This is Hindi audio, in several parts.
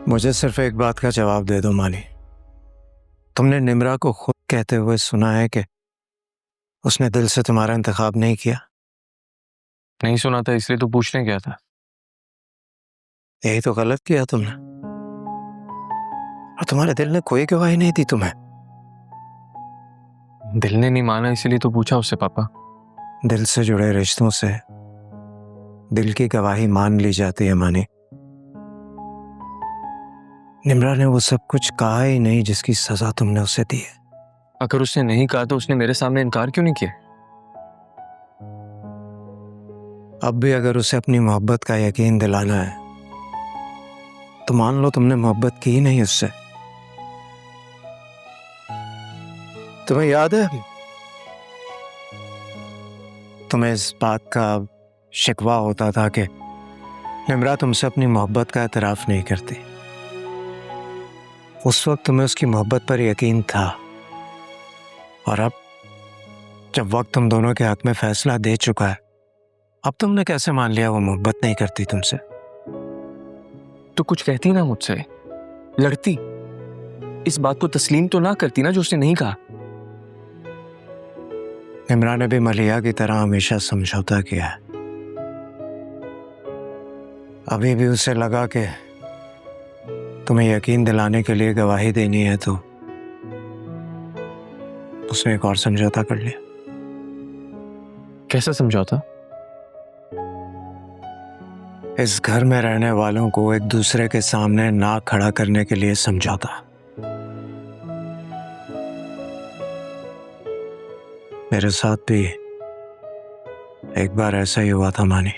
मुझे सिर्फ एक बात का जवाब दे दो माली। तुमने निम्रा को खुद कहते हुए सुना है कि उसने दिल से तुम्हारा इंतखाब नहीं किया? नहीं सुना था, इसलिए तो पूछने गया था। यही तो गलत किया तुमने। और तुम्हारे दिल ने कोई गवाही नहीं दी तुम्हें। दिल ने नहीं माना, इसीलिए तो पूछा उससे पापा। दिल से जुड़े रिश्तों से दिल की गवाही मान ली जाती है मानी। निम्रा ने वो सब कुछ कहा ही नहीं जिसकी सजा तुमने उसे दी है। अगर उसने नहीं कहा तो उसने मेरे सामने इनकार क्यों नहीं किया? अब भी अगर उसे अपनी मोहब्बत का यकीन दिलाना है तो मान लो तुमने मोहब्बत की ही नहीं उससे। तुम्हें याद है तुम्हें इस बात का शिकवा होता था कि निम्रा तुमसे अपनी मोहब्बत का एतराफ़ नहीं करती। उस वक्त तुम्हें उसकी मोहब्बत पर यकीन था, और अब जब वक्त तुम दोनों के हक में फैसला दे चुका है, अब तुमने कैसे मान लिया वो मोहब्बत नहीं करती तुमसे? तो कुछ कहती ना मुझसे, लड़ती, इस बात को तस्लीम तो ना करती ना जो उसने नहीं कहा। निम्रा ने भी मलिया की तरह हमेशा समझौता किया है। अभी भी उसे लगा कि तुम्हें यकीन दिलाने के लिए गवाही देनी है तो उसने एक और समझौता कर लिया। कैसा समझौता? इस घर में रहने वालों को एक दूसरे के सामने नाक खड़ा करने के लिए समझौता। मेरे साथ भी एक बार ऐसा ही हुआ था मानी।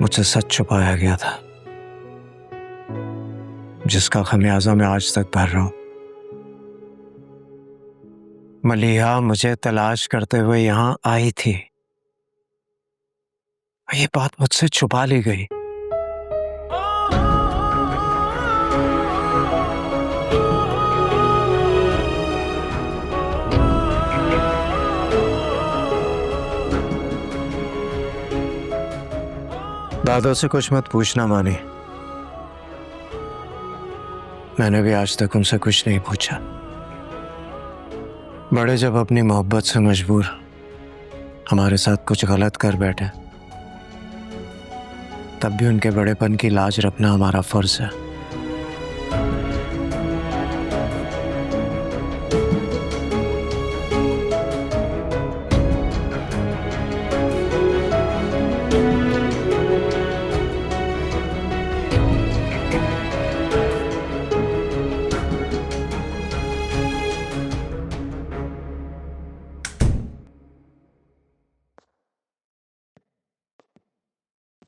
मुझसे सच छुपाया गया था जिसका खमियाजा मैं आज तक भर रहा हूं। मलिहा मुझे तलाश करते हुए यहां आई थी, ये बात मुझसे छुपा ली गई। दादों से कुछ मत पूछना मानी। मैंने भी आज तक उनसे कुछ नहीं पूछा। बड़े जब अपनी मोहब्बत से मजबूर हमारे साथ कुछ गलत कर बैठे तब भी उनके बड़ेपन की लाज रखना हमारा फर्ज है।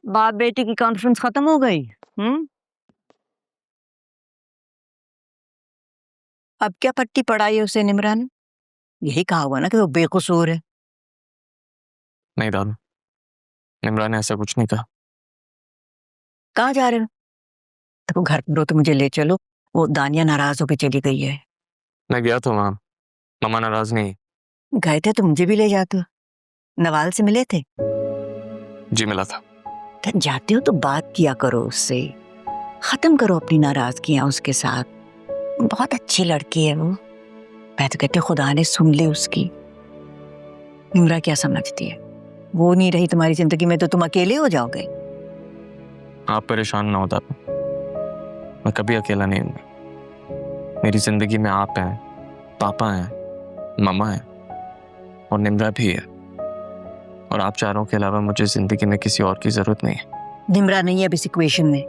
बाप बेटे की कॉन्फ्रेंस खत्म हो गई। अब क्या पट्टी पढ़ाई उसे निम्रा ने? यही कहा हुआ ना कि वो बेकसूर है। नहीं दादू, निम्रा ने ऐसा कुछ नहीं कहा। कहाँ जा रहे हो? देखो घर पर हो तो मुझे ले चलो। वो दानिया नाराज होकर चली गई है। मैं गया तो वहां, मामा नाराज नहीं। गए थे तो मुझे भी ले जाते। नवाल से मिले थे? जी मिला था। तो जाते हो तो बात किया करो उससे, खत्म करो अपनी नाराजगियां उसके साथ। बहुत अच्छी लड़की है वो। मैं तो कहती हूँ खुदा ने सुन ली उसकी। निम्रा क्या समझती है? वो नहीं रही तुम्हारी जिंदगी में तो तुम अकेले हो जाओगे। आप परेशान ना हो दादू, मैं कभी अकेला नहीं हूँ। मेरी जिंदगी में आप हैं, पापा हैं, मामा हैं और निम्रा भी है। और आप चारों के अलावा मुझे जिंदगी में किसी और की जरूरत नहीं है। निम्रा नहीं है अब इस इक्वेशन में।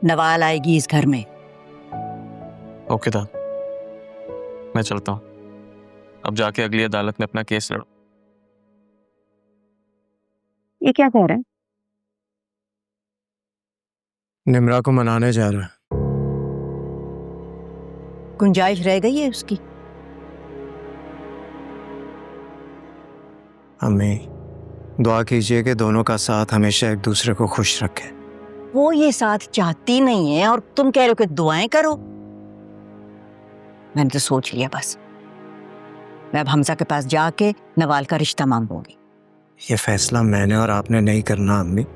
नवाल आएगी इस घर में। ओके दादू, मैं चलता हूँ। अब जाके अगली अदालत में अपना केस लड़ो। ये क्या कह रहा है? निम्रा को मनाने जा रहा है। गुंजाइश रह गई है उसकी? अम्मी दुआ कीजिए कि दोनों का साथ हमेशा एक दूसरे को खुश रखे। वो ये साथ चाहती नहीं है और तुम कह रहे हो कि दुआएं करो। मैंने तो सोच लिया बस, मैं अब हमजा के पास जाके नवाल का रिश्ता मांगूंगी। ये फैसला मैंने और आपने नहीं करना अम्मी,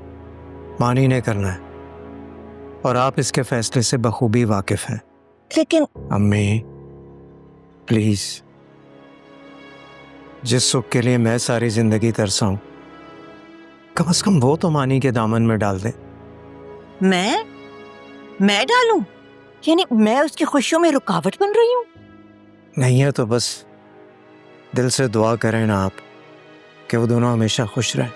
मानी ने करना है। और आप इसके फैसले से बखूबी वाकिफ हैं। लेकिन अम्मी प्लीज, जिस सुख के लिए मैं सारी जिंदगी तरसा हूं, कम से कम वो तो मानी के दामन में डाल दे। मैं डालूं? यानी मैं उसकी खुशियों में रुकावट बन रही हूँ? नहीं है तो बस दिल से दुआ करें ना आप कि वो दोनों हमेशा खुश रहें।